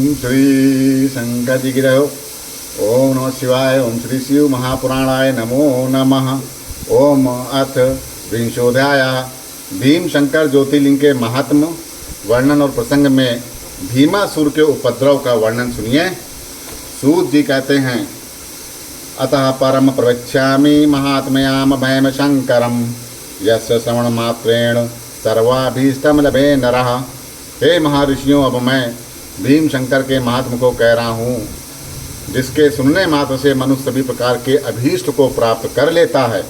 श्री शंकर जी की रहो। ओम नमः शिवाय। ओम श्री शिव महापुराणाय नमो नमः। ओम अथ विंशोध्याय। भीम शंकर ज्योतिर्लिंग के महात्म वर्णन और प्रसंग में भीमासुर के उपद्रव का वर्णन सुनिए। सूत जी कहते हैं, अतः परम प्रवक्ष्यामि महात्मयाम भयम शंकरम यस्य श्रवण मात्रेण सर्वाभीष्टम लभे नरः। हे महर्षियों, अब मैं भीम शंकर के महात्म को कह रहा हूँ, जिसके सुनने मात्र से मनुष्य सभी प्रकार के अभीष्ट को प्राप्त कर लेता है।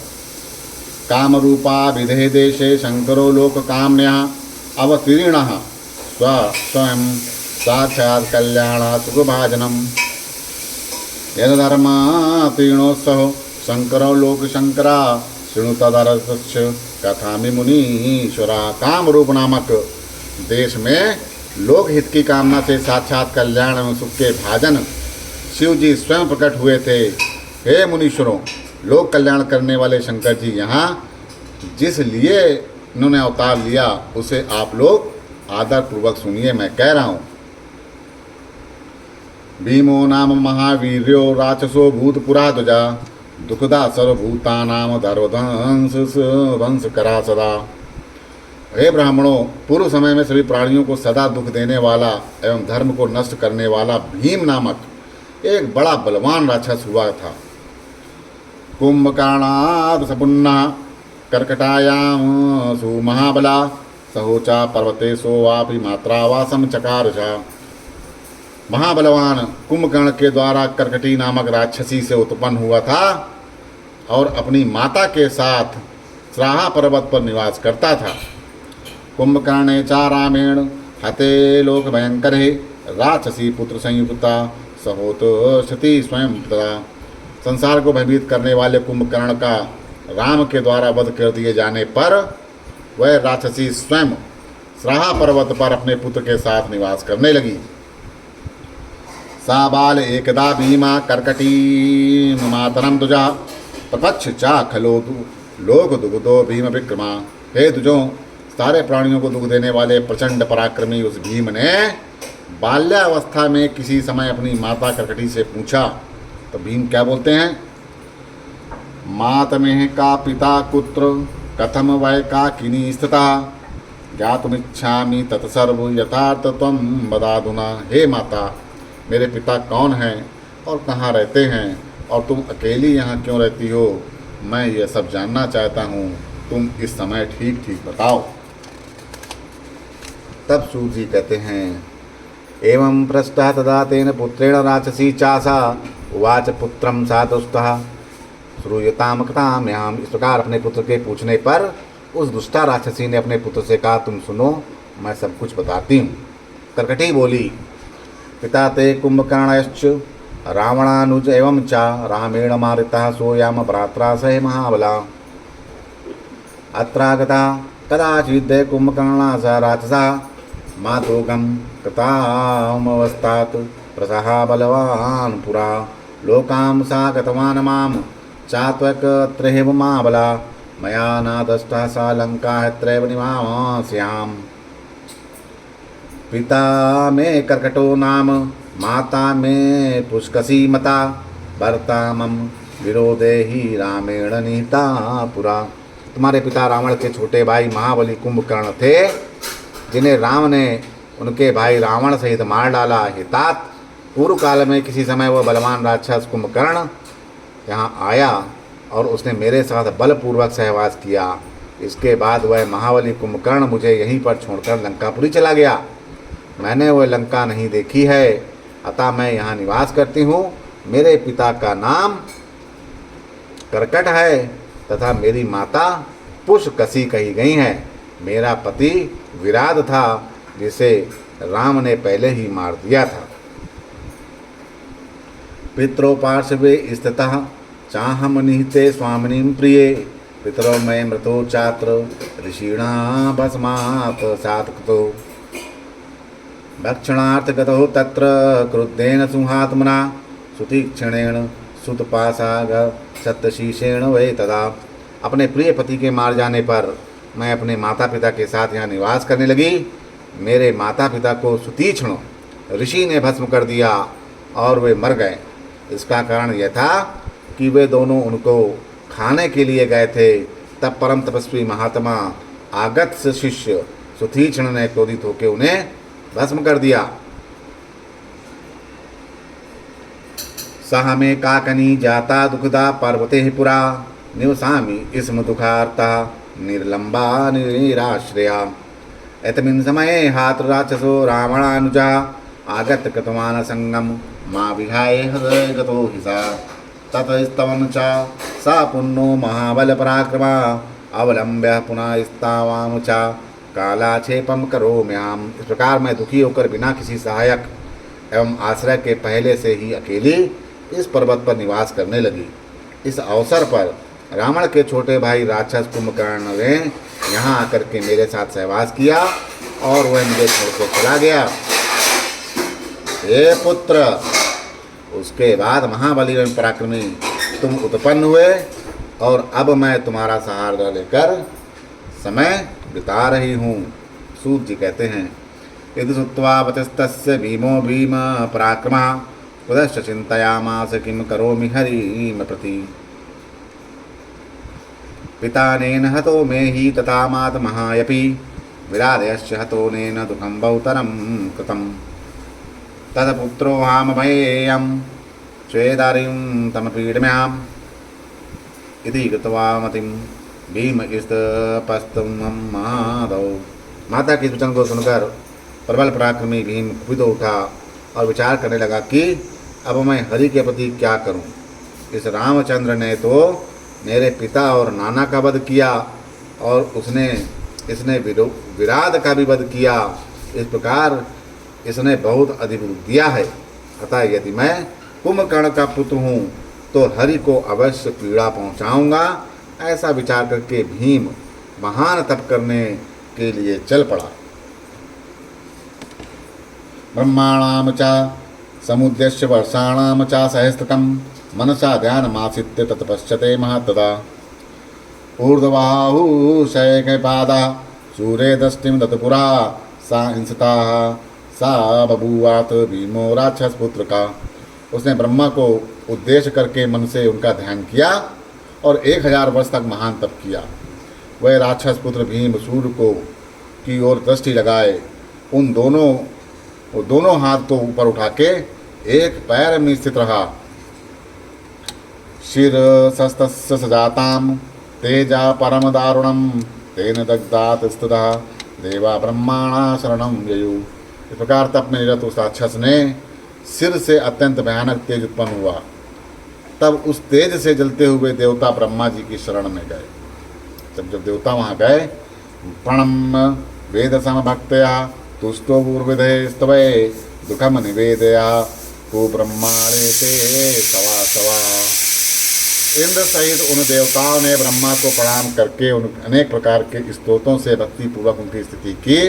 काम रूपा विधे देशे शंकरो लोक काम्या अवतीर्णः स्वयं साक्षात् कल्याण सुखभाजनम यदधर्मातीर्णोत्सव शंकरो लोक शंकरा शृणु तदर्थस्य कथामि मुनीश्वरा। काम रूप नामक देश में लोक हित की कामना से साक्षात कल्याण एवं सुख के भाजन शिव जी स्वयं प्रकट हुए थे। हे मुनीश्वरों, लोक कल्याण करने वाले शंकर जी यहाँ जिस लिए इन्होंने अवतार लिया उसे आप लोग आदर पूर्वक सुनिए। मैं कह रहा हूँ, भीमो नाम महावीर्यो राक्षसो भूतपुरा ध्वजा दुखदा सर्वभूतानाम धर्मध्वंस करा सदा। हे ब्राह्मणों, पूर्व समय में सभी प्राणियों को सदा दुख देने वाला एवं धर्म को नष्ट करने वाला भीम नामक एक बड़ा बलवान राक्षस हुआ था। कुंभकर्णाद सपुन्ना कर्कटायाम सुमहाबला सहोचा पर्वते सोवापि मात्रावासम चकारजा। महाबलवान कुंभकर्ण के द्वारा कर्कटी नामक राक्षसी से उत्पन्न हुआ था और अपनी माता के साथ श्राहा पर्वत पर निवास करता था। कुंभकर्णे चा रामेण हते लोक भयंकरे राक्षसी पुत्र संयुक्ता सहोत सती स्वयं तथा। संसार को भयभीत करने वाले कुंभकर्ण का राम के द्वारा वध कर दिए जाने पर वह राक्षसी स्वयं श्राहा पर्वत पर अपने पुत्र के साथ निवास करने लगी। सा बाल एकदा भीमा कर्कटी मातरम तुजा प्रपक्ष चा खलो लोक दुगुदो भीम विक्रमा। हे तुझो, सारे प्राणियों को दुख देने वाले प्रचंड पराक्रमी उस भीम ने बाल्यावस्था में किसी समय अपनी माता कर्कटी से पूछा, तो भीम क्या बोलते हैं, मातमेह का पिता कुत्र कथम वै का किनी स्थिता ज्ञातुमिच्छामि तत्सर्व यथार्थ त्वं वदाधुना। हे माता, मेरे पिता कौन हैं और कहाँ रहते हैं और तुम अकेली यहाँ क्यों रहती हो, मैं यह सब जानना चाहता हूँ। तुम इस समय ठीक ठीक बताओ। तब सूत जी कहते हैं, एवं पृष्ठः तदा तेन पुत्रेण राक्षसी चासा उवाच पुत्रम सातुस्तः श्रूयताम कथाम्याम। इस प्रकार अपने पुत्र के पूछने पर उस दुष्टा राक्षसी ने अपने पुत्र से कहा, तुम सुनो, मैं सब कुछ बताती हूँ। कर्कटी बोली, पिता ते कुंभकर्णश्च रावणानुज एवं चा रामेण मारितः सोयाम भ्रात्रा सह महाबला। अत्रागता कदाचिद् कुंभकर्णा स राक्षसा मातोगम कृतामवस्थात् प्रसहा बलवान् पुरा लोकां सा गतवान् मां चात्वकत्रैव महाबला मया नादष्टा सा लंका त्रैव निवास्याम्। पिता मे कर्कटो नाम माता मे पुष्कसी मता भर्ता मम विरोधे ही रामेण निहिता पुरा। तुम्हारे पिता रावण के छोटे भाई महाबली कुंभकर्ण थे, जिन्हें राम ने उनके भाई रावण सहित मार डाला। हितात पूर्व काल में किसी समय वह बलवान राक्षस कुंभकर्ण यहाँ आया और उसने मेरे साथ बलपूर्वक सहवास किया। इसके बाद वह महाबली कुंभकर्ण मुझे यहीं पर छोड़कर लंकापुरी चला गया। मैंने वह लंका नहीं देखी है, अतः मैं यहाँ निवास करती हूँ। मेरे पिता का नाम कर्कट है तथा मेरी माता पुष्कसी कही गई है। मेरा पति विराट था, जिसे राम ने पहले ही मार दिया था। पितरो पार्श्वे स्थितः चाहम निहिते स्वामिनीं प्रिये पितरो मैं मृतो चात्र ऋषिणा भस्मात् सात्कृतो भक्षणार्थ गतो तत्र क्रुद्धेन सिंहात्मना सुतीक्षणेन सुतपासाग सत्यशीषेण वै तदा। अपने प्रिय पति के मार जाने पर मैं अपने माता पिता के साथ यहाँ निवास करने लगी। मेरे माता पिता को सुतीक्ष्ण ऋषि ने भस्म कर दिया और वे मर गए। इसका कारण यह था कि वे दोनों उनको खाने के लिए गए थे। तब परम तपस्वी महात्मा आगत से शिष्य सुतीक्ष्ण ने क्रोधित होकर उन्हें भस्म कर दिया। सह में काकनी जाता दुखदा पर्वते पुरा निवसामि इसम दुखार्ता निर्लंबा निराश्रया। एतमिन् समये हात्र राक्षसो रावणानुजा आगत कृतवान् संगम मां विहाय हृदय गतो हि सा। ततस्तवन च सा पुन्नो महाबल पराक्रमा अवलंब्य पुनः स्तावाम च कालाक्षेपम करोम्याम। इस प्रकार मैं दुखी होकर बिना किसी सहायक एवं आश्रय के पहले से ही अकेली इस पर्वत पर निवास करने लगी। इस अवसर पर रावण के छोटे भाई राक्षस कुंभकर्ण ने यहाँ आकर के मेरे साथ सहवास किया और वह मुझे छोड़कर चला गया। हे पुत्र, उसके बाद महाबली एवं पराक्रमी तुम उत्पन्न हुए और अब मैं तुम्हारा सहारा लेकर समय बिता रही हूँ। सूत जी कहते हैं, यदि श्रुत्वा वचस्तस्य भीमो भीम पराक्रमा पुनश्च चिंतयामास किम करोमि हरिम प्रति। पितानेन हतो मे हि तथा मातमहायपि विराधयश्च हतो नेन दुःखं बहुतरं कृतं। तत्पुत्रो हामभयेयं स्वेदारिं तमपीडम्याम् इति कृत्वा मतिं भीमस्तपस्तुं माधव। माता के वचन को सुनकर प्रबल पराक्रमी भीम कुपित उठा और विचार करने लगा कि अब मैं हरि के प्रति क्या करूं। इस रामचंद्र ने तो मेरे पिता और नाना का वध किया और इसने विराध का भी वध किया। इस प्रकार इसने बहुत अधिक दिया है। अतः यदि मैं कुंभकर्ण का पुत्र हूँ तो हरि को अवश्य पीड़ा पहुँचाऊँगा। ऐसा विचार करके भीम महान तप करने के लिए चल पड़ा। ब्रह्माणाम च समुद्यस्य वर्षाणाम च सहस्त्रकं मनसा ध्यानमासित्य तत्पश्यते महत्तदा। ऊर्ध्वबाहु शैकपादा सूर्ये दष्टिं दत्पुरा सा हिंसता सा बभूवात भीमो राक्षस पुत्र का। उसने ब्रह्मा को उद्देश्य करके मन से उनका ध्यान किया और 1000 वर्ष तक महान तप किया। वह राक्षस पुत्र भीम सूर्य को की ओर दृष्टि लगाए उन दोनों हाथ को ऊपर उठा के एक पैर में स्थित रहा। शिर सस्तस्य सजाताम तेजा परम दारुणम तेन दग्धात स्तुतः देवा ब्रह्माणा शरणम ययु। इस प्रकार तप में निरत उस राक्षस ने सिर से अत्यंत भयानक तेज उत्पन्न हुआ। तब उस तेज से जलते हुए देवता ब्रह्मा जी की शरण में गए। जब देवता वहाँ गए, प्रणम वेद समभक्तया तुष्टो पूर्विधे स्तवे दुखम निवेदया को ब्रह्माणे ते सवा सवा। इंद्र सहित उन देवताओं ने ब्रह्मा को प्रणाम करके उन अनेक प्रकार के स्तोत्रों से भक्तिपूर्वक उनकी स्थिति की।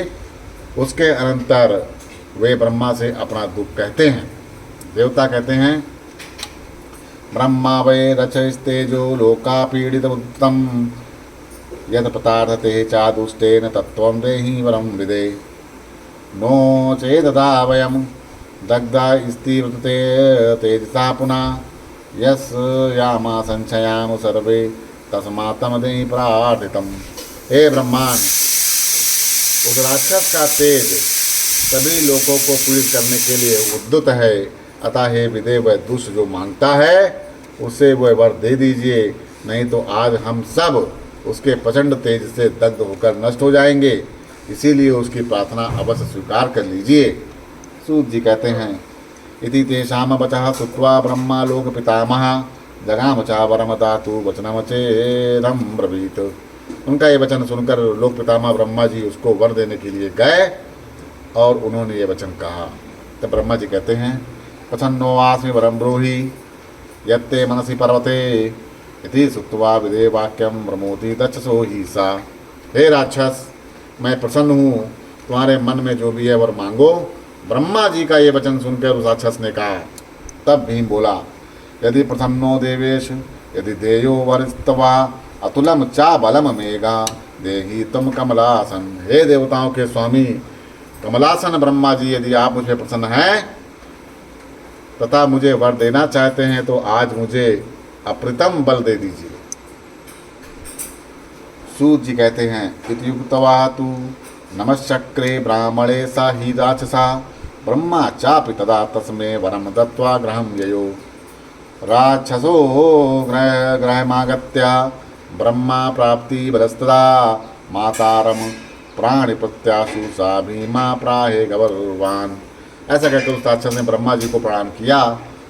उसके अनंतर वे ब्रह्मा से अपना दुख कहते हैं। देवता कहते हैं, ब्रह्मा वै रचस्तेजो लोका पीड़ित उत्तम यद पतार्थते चादुष्टेन तत्त्वं देहि वरं विदे नो चेददा वयं दग्धा स्थिवृते तेजसा पुनः यस यामा संचयाम सर्वे तस्मात्म देहि प्रार्थितम्। हे ब्रह्मांड, उस राक्षस का तेज सभी लोगों को पीड़ित करने के लिए उद्युत है। अतः हे विदे, वह दुष्ट जो मांगता है उसे वह वर दे दीजिए, नहीं तो आज हम सब उसके प्रचंड तेज से दग्ध होकर नष्ट हो जाएंगे। इसीलिए उसकी प्रार्थना अवश्य स्वीकार कर लीजिए। सूत जी कहते हैं, इति तेषाम वचः श्रुत्वा ब्रह्मा लोक पितामह जगाम चा वरम दातु वचनम चेदम ब्रवीत। उनका ये वचन सुनकर लोक पितामह ब्रह्मा जी उसको वर देने के लिए गए और उन्होंने ये वचन कहा। तब ब्रह्मा जी कहते हैं, प्रसन्नो आस्मि वरम ब्रूहि यत्ते मनसि पर्वते इति श्रुत्वा विदे वाक्यम ब्रह्मोति दक्षसो ही सा। हे राक्षस, मैं प्रसन्न हूँ, तुम्हारे मन में जो भी है वर मांगो। ब्रह्मा जी का ये वचन सुनकर उस राक्षस ने कहा। तब भीम बोला, यदि प्रसन्नो देवेश यदि देयो वरिस्तवा अतुलम चा बलम मेगा देही तुम कमलासन। हे देवताओं के स्वामी, कमलासन ब्रह्मा जी, यदि आप मुझे प्रसन्न हैं तथा मुझे वर देना चाहते हैं तो आज मुझे अप्रतिम बल दे दीजिए। सूत जी कहते हैं इत्युक्त्वा तु नमश्चक्रे ब्राह्मणे सा ही राक्षसा ब्रह्मा चापि तदा तस्मै वरम दत्त्वा गृहं ययो। राक्षसो गृहमागत्य ब्रह्मा प्राप्ति बलस्तदा मातारम प्राणि प्रत्याशु सा भीमा प्राहे गौरवान। ऐसा कहकर उस राक्षस ने ब्रह्मा जी को प्रणाम किया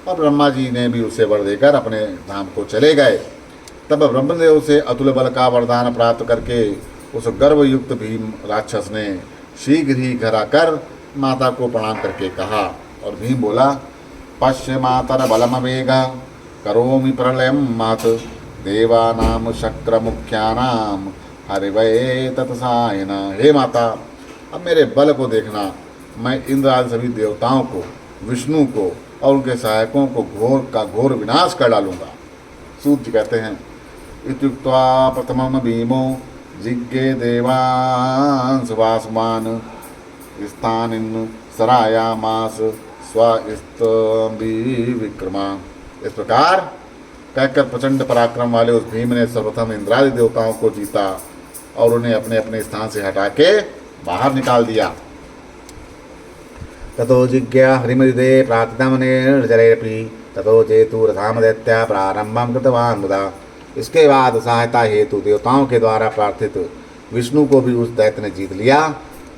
और ब्रह्मा जी ने भी उसे वर देकर अपने धाम को चले गए। तब ब्रह्मदेव से अतुल बल का वरदान प्राप्त करके उस गर्वयुक्त भीम राक्षस ने शीघ्र ही घर आकर माता को प्रणाम करके कहा। और भीम बोला, पश्य मातर बलम वेग करोमि प्रलयम मात देवानाम शक्र मुख्यानाम हरिवये तत्सायन। हे माता, अब मेरे बल को देखना, मैं इंद्र आदि सभी देवताओं को, विष्णु को और उनके सहायकों को घोर विनाश कर डालूंगा। सूत जी कहते हैं इत्युक्त्वा प्रथमम भीमो जिज्ञे देवांस वासमान स्थानिन सरायामास स्वस्तंभी विक्रमा। इस प्रकार कहकर प्रचंड पराक्रम वाले उस भीम ने सर्वप्रथम इंद्रादि देवताओं को जीता और उन्हें अपने अपने स्थान से हटा के बाहर निकाल दिया। ततो जिज्ञा हरिमृदे प्राकृतमनिर्जरेऽपि ततो जेतु रथाम दैत्या प्रारंभम कृतवान् मुदा। इसके बाद सहायता हेतु देवताओं के द्वारा प्रार्थित विष्णु को भी उस दैत्य ने जीत लिया।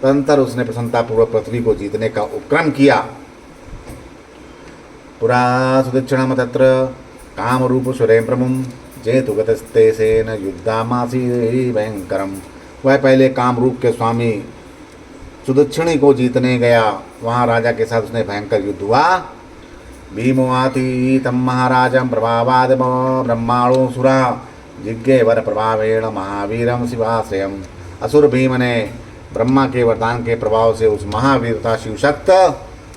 तदंतर उसने प्रसन्नतापूर्वक पृथ्वी को जीतने का उपक्रम किया। पुरा सुदक्षिणम तत्र कामरूप सुरें प्रमुम जेतु गतस्तेसेन युद्धामासी भयंकरम। वह पहले कामरूप के स्वामी सुदक्षिणी को जीतने गया, वहाँ राजा के साथ उसने भयंकर युद्ध हुआ। भीमो आती तम महाराजम प्रभावाद ब्रह्माणो सुरा जिज्ञे वर प्रभावेण महावीरम शिवाश्रयम। असुर भीम ने ब्रह्मा के वरदान के प्रभाव से उस महावीर तथा शिवशक्त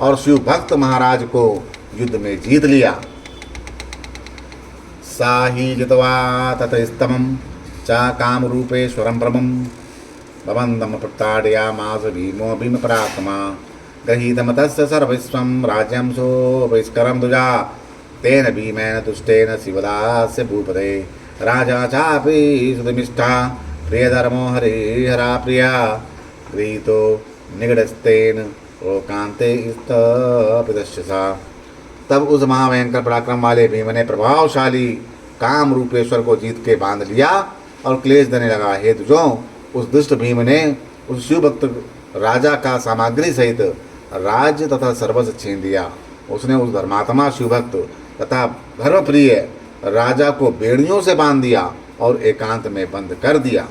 और शिव भक्त महाराज को युद्ध में जीत लिया। सा ही जित्वा ततस्तमं च कामरूपेश्वरं प्रभुं भवन्दं प्रताडयामास भीमो भीमपरात्मा। गृहीतं तस्य सर्वविश्वं राज्यं सोपस्करं दुजा तेन भीमेन तुष्टेन शिवदास्य भूपते। राजा चापि सुधमिष्ठा प्रियधर्मो हरिहरा प्रिया गृहीतो निगडस्तेन लोकान्ते स्तपितश्चा। तब उस महाभयंकर पराक्रम वाले भीम ने प्रभावशाली काम रूपेश्वर को जीत के बांध लिया और क्लेश देने लगा। हे तुझो, उस दुष्ट भीम ने उस शिवभक्त राजा का सामग्री सहित राज्य तथा सर्वस्व छीन दिया। उसने उस धर्मात्मा शिवभक्त तथा धर्मप्रिय राजा को बेड़ियों से बांध दिया और एकांत में बंद कर दिया।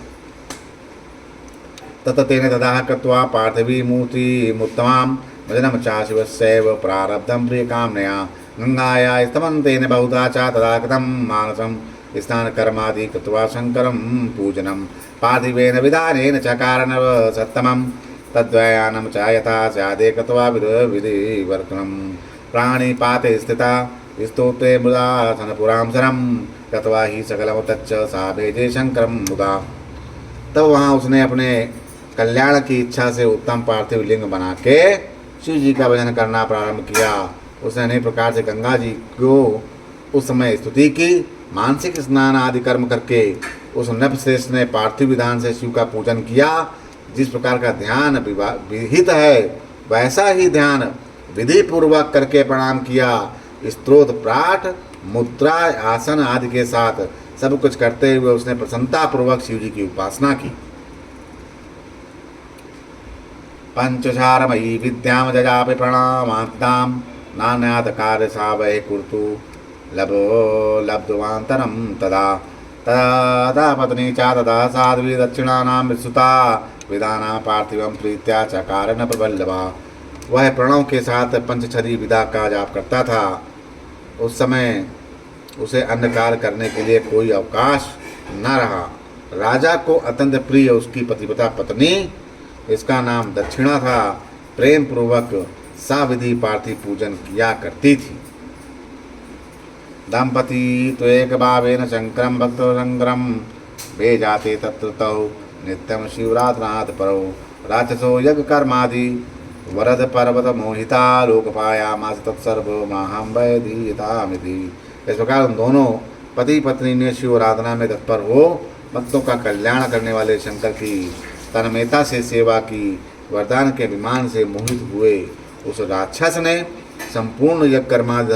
तत तेन तदाह कृत्वा पार्थिवी मूर्ति मुत्तमां भजनम चा शिवस्यैव प्रारब्धं प्रियकाम्यया। गंगाया स्तमं तेन बहुधा च तदा कृतं मानसं स्नानकर्मादि कृत्वा शङ्करं पूजनं। पार्थिवेन विधानेन चकारणव सत्तमं तद्वयानं च यथा स्यादे कृत्वा विधिवर्तनं। प्राणिपाते स्थिता स्तोत्रे मृदासनपुरां शरं कृत्वा हि सकलं तच्च सा भेजे शङ्करं मुदा। तब वहाँ उसने अपने कल्याण की इच्छा से उत्तम पार्थिव लिंग बना के शिव जी का भजन करना प्रारंभ किया। उसने अनेक प्रकार से गंगा जी को उस समय स्तुति की। मानसिक स्नान आदि कर्म करके उस नृपश्रेष्ठ ने पार्थिव विधान से शिव का पूजन किया। जिस प्रकार का ध्यान विहित है वैसा ही ध्यान विधि पूर्वक करके प्रणाम किया। स्तोत्र पाठ मुद्रा आसन आदि के साथ सब कुछ करते हुए उसने प्रसन्नतापूर्वक शिव जी की उपासना की। पंचचारमयी विद्याम जजापि प्रणामान्तां नान्यात् कार्य सा वै कुर्तु लब्धवान्तरं तदा तदा पत्नी च तदा साध्वी दक्षिणानां विसुता विदाना पार्थिवं प्रीत्या चकार न प्रबल्लभा। वह प्रणव के साथ पंचछरी विदा का जाप करता था। उस समय उसे अन्न कार्य करने के लिए कोई अवकाश न रहा। राजा को अत्यंत प्रिय उसकी पतिव्रता पत्नी, इसका नाम दक्षिणा था, प्रेम पूर्वक साविधि पार्थिव पूजन किया करती थी। दंपति तो एक भावेन शंकरम भक्त शंकरम वे जाते तत्र तौ नित्यम शिवरात्रनाथ परो। राक्षसो यज्ञ कर्मादि वरद पर्वत मोहिता लोकपायामास तत्सर्वमाहं वैधीयतामिति। इस प्रकार उन दोनों पति पत्नी ने शिव आराधना में तत्पर हो भक्तों का कल्याण करने वाले शंकर की तन्मयता से सेवा की। वरदान के विमान से मोहित हुए उस राक्षस ने संपूर्ण यज्ञ कर्मादि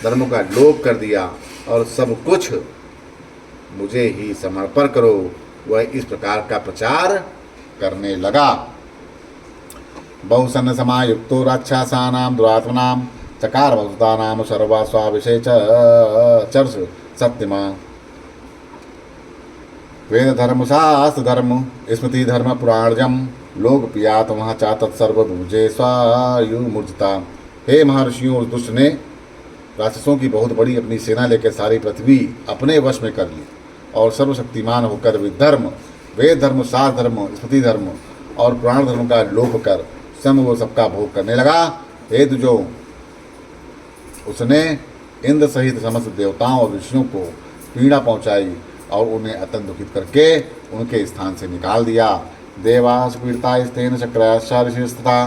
धर्म का लोप कर दिया और सब कुछ मुझे ही समर्पण करो। वह इस प्रकार का प्रचार करने लगा। बहुसन्न समायुक्तो राक्षसानां दुरात्मनां चकार वसुतानां सर्वा स्वाविषय चर्च सत्यमा। वेद धर्म शास्त्र धर्म स्मृति धर्म पुराणजम लोक पियात वहाँ चा तत्सर्वभुजे स्वायुमूर्जता। हे महर्षियों, उस दुष्ट ने राक्षसों की बहुत बड़ी अपनी सेना लेकर सारी पृथ्वी अपने वश में कर ली और सर्वशक्तिमान होकर विधर्म वेद धर्म शास्त्र धर्म स्मृति धर्म और पुराण धर्म का लोप कर स्वयं वो सबका भोग करने लगा। हे दुजो, उसने इंद्र सहित समस्त देवताओं और ऋषियों को पीड़ा पहुंचाई और उन्हें अत्यंत दुखित करके उनके स्थान से निकाल दिया। देवास पीड़िता स्तेन चक्राश्चर्यस्तथा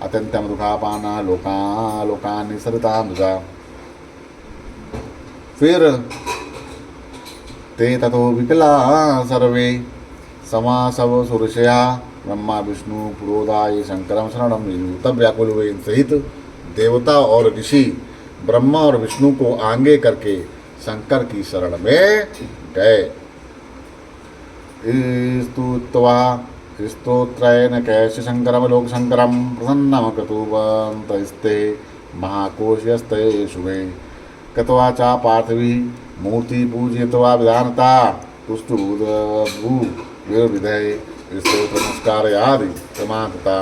अत्यंतम दुखापाना लोकान सरिता दुजा। फिर ते ततो विकला सर्वे समासव सुरशया ब्रह्मा विष्णु पुरोधाय शंकरम शरणम ययु। तब व्याकुल हुए इन सहित देवता और ऋषि ब्रह्मा और विष्णु को आगे करके शंकर की शरण में गए। स्तुत्वा स्तोत्रयन कैश शंकरम लोक शंकरम प्रसन्नम क्रतुवन्तस्ते महाकोशयस्ते शुभे कत्वा चा पार्थवी मूर्ति पूजयित्वा विधानता तुष्टुभू विधय स्तोत्र नमस्कारयादि समानता।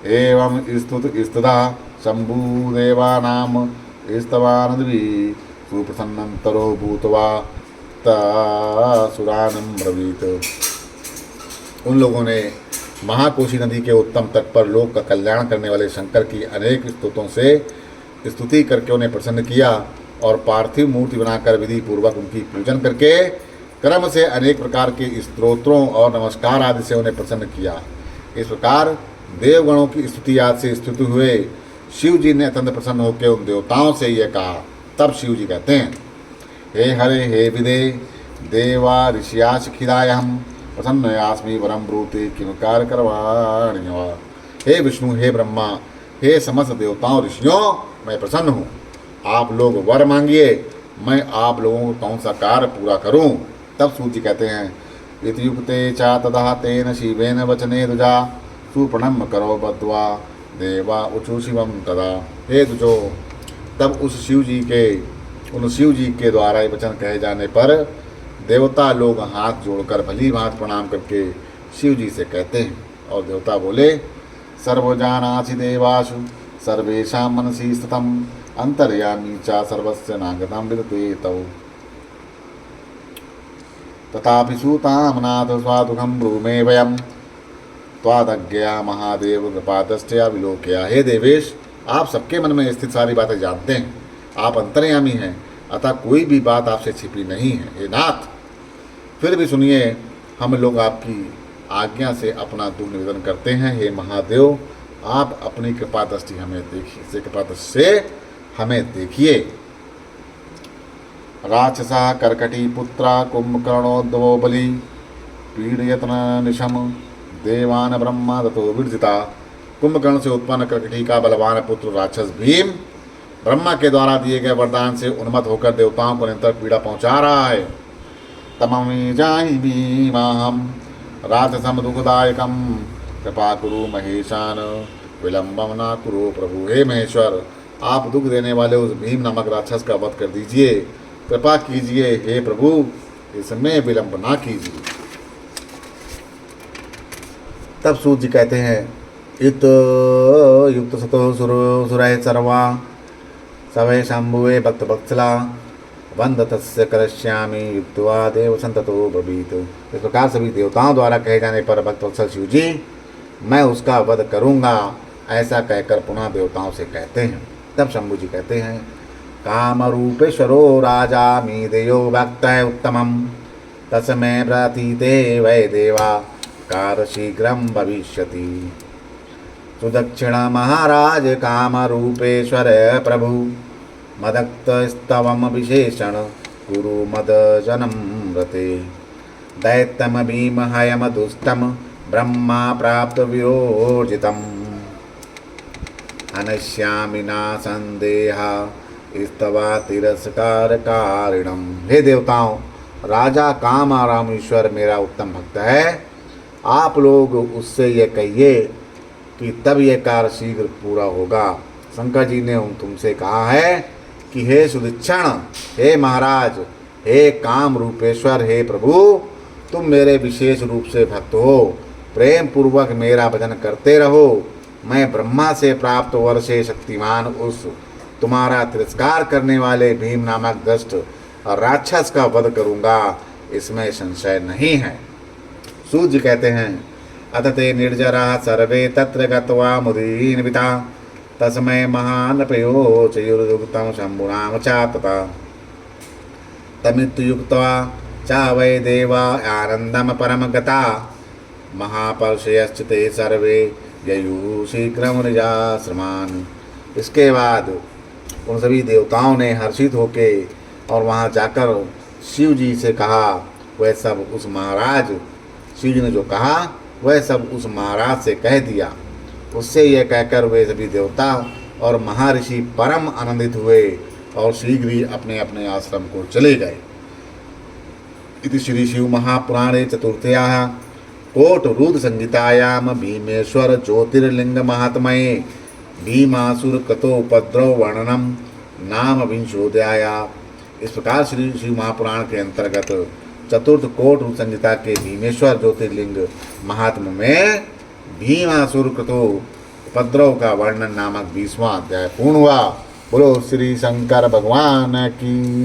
एवं स्तुत स्तुता शंभुदेवानां स्तवानद्वि सुप्रसन्नन्तरो भूत्वा तासुरानं ब्रवीत। उन लोगों ने महाकोशी नदी के उत्तम तट पर लोक का कल्याण करने वाले शंकर की अनेक स्तुतों से स्तुति करके उन्हें प्रसन्न किया और पार्थिव मूर्ति बनाकर विधि पूर्वक उनकी पूजन करके क्रम से अनेक प्रकार के स्तोत्रों और नमस्कार आदि से उन्हें प्रसन्न किया। इस प्रकार देवगणों की स्तुति आदि से स्तुति हुए शिव जी ने अत्यंत प्रसन्न होकर उन देवताओं से यह कहा। तब शिव जी कहते हैं, हे हरे हे विदे देवा ऋषियाच खिलायहम प्रसन्नयास्मि वरम ब्रूते किम कार्य करवाणि वा। हे विष्णु, हे ब्रह्मा, हे समस्त देवताओं ऋषियों, मैं प्रसन्न हूँ। आप लोग वर मांगिए, मैं आप लोगों को कौन सा कार्य पूरा करूँ। तब सूर्य जी कहते हैं, इत्युक्ते चा तदा तेन शिवेन वचने दुजा सुप्रणम करो बद्वा देवा उचु शिवम तदा। हे दुजो, तब उन शिव जी के द्वारा ये वचन कहे जाने पर देवता लोग हाथ जोड़कर भली भांति प्रणाम करके शिव जी से कहते हैं। और देवता बोले, सर्वजानासि देवासु सर्वेषां मनसि स्थितम् अंतर्यामी चा सर्वस्य नागतं विदते तौ तथापि सूतां नाथ स्वादुखं ब्रूमे वयं त्वादज्ञया महादेव कृपादृष्ट्या विलोकया। हे देवेश, आप सबके मन में स्थित सारी बातें जानते हैं। आप अंतर्यामी हैं, अतः कोई भी बात आपसे छिपी नहीं है। हे नाथ, फिर भी सुनिए, हम लोग आपकी आज्ञा से अपना दुख निवेदन करते हैं। हे महादेव, आप अपनी कृपा दृष्टि हमें देखिए, कृपा दृष्टि से हमें देखिए। राक्षसा कर्कटी पुत्रा कुंभकर्णोद्भवो बलि पीड़यतन निशम देवान ब्रह्मा ततो विरजिता। कुंभकर्ण से उत्पन्न कर्कटी का बलवान पुत्र राक्षस भीम ब्रह्मा के द्वारा दिए गए वरदान से उन्मत्त होकर देवताओं को निरंतर पीड़ा पहुंचा रहा है। तममी जाहि भीमाहम राक्षसम दुखदायकम कृपा कुरु महेशान विलंबम ना कुरु प्रभु। हे महेश्वर, आप दुख देने वाले उस भीम नामक राक्षस का वध कर दीजिए, कृपा कीजिए। हे प्रभु, इसमें विलंब ना कीजिए। तब सूर्य जी कहते हैं, इत युक्त सतो सुरय सर्वा सवै शंभुवे भक्त वत्सला वंद तस्य करश्यामी युक्त्वा देव संततो ब्रवीत। इस प्रकार सभी देवताओं द्वारा कहे जाने पर भक्त वत्सल शिव जी, मैं उसका वध करूँगा, ऐसा कहकर पुनः देवताओं से कहते हैं। तब शंभु जी कहते हैं, कामरूपेश्वरो राजा मीदेयो भक्त उत्तमम तस्मै प्रतीते वै देवा कार शीघ्रम भविष्यति। सुदक्षिण महाराज काम रूपेश्वर प्रभु मदक्त स्तवम विशेषण गुरु मद जनम रते दैत्यम भीम हयम दुष्टम ब्रह्मा प्राप्त वियोजितम अनश्यामि ना संदेहा स्तवा तिरस्कार कारिणम। हे देवताओं, राजा काम रामेश्वर मेरा उत्तम भक्त है। आप लोग उससे ये कहिए कि तब यह कार्य शीघ्र पूरा होगा। शंकर जी ने तुमसे कहा है कि हे सुदक्षिण, हे महाराज, हे काम रूपेश्वर, हे प्रभु, तुम मेरे विशेष रूप से भक्त हो। प्रेम पूर्वक मेरा भजन करते रहो। मैं ब्रह्मा से प्राप्त वर से शक्तिमान उस तुम्हारा तिरस्कार करने वाले भीम नामक दुष्ट और राक्षस का वध करूंगा, इसमें संशय नहीं है। सूर्य कहते हैं, अथ ते निर्जरा सर्वे तत्र गत्वा मुदीन्विता तस्मै महान प्रयोचयुर्युक्तं शम्भुनाम चातता तमित्युक्त्वा च वै देवा आनन्दम परम गता महापर्षयश्च ते सर्वे ययुः शीघ्रं निजाश्रमान्। इसके बाद उन सभी देवताओं ने हर्षित होके और वहाँ जाकर शिव जी से कहा, वह सब उस महाराज, शिव जी ने जो कहा वह सब उस महाराज से कह दिया। उससे यह कहकर वे सभी देवता और महर्षि परम आनंदित हुए और शीघ्र ही अपने अपने आश्रम को चले गए। इति श्री शिव महापुराणे चतुर्थ्याः कोटरुद्र संहितायां भीमेश्वर ज्योतिर्लिंग महात्म्ये भीमासुर कृतोपद्रव वर्णनम नाम विंशोऽध्यायः। इस प्रकार श्री शिव महापुराण के अंतर्गत चतुर्थ कोटरुद्र संहिता के भीमेश्वर ज्योतिर्लिंग महात्म्य में भीमासुर कृतोपद्रव का वर्णन नामक 20वां अध्याय पूर्ण हुआ। बोलो श्री शंकर भगवान की।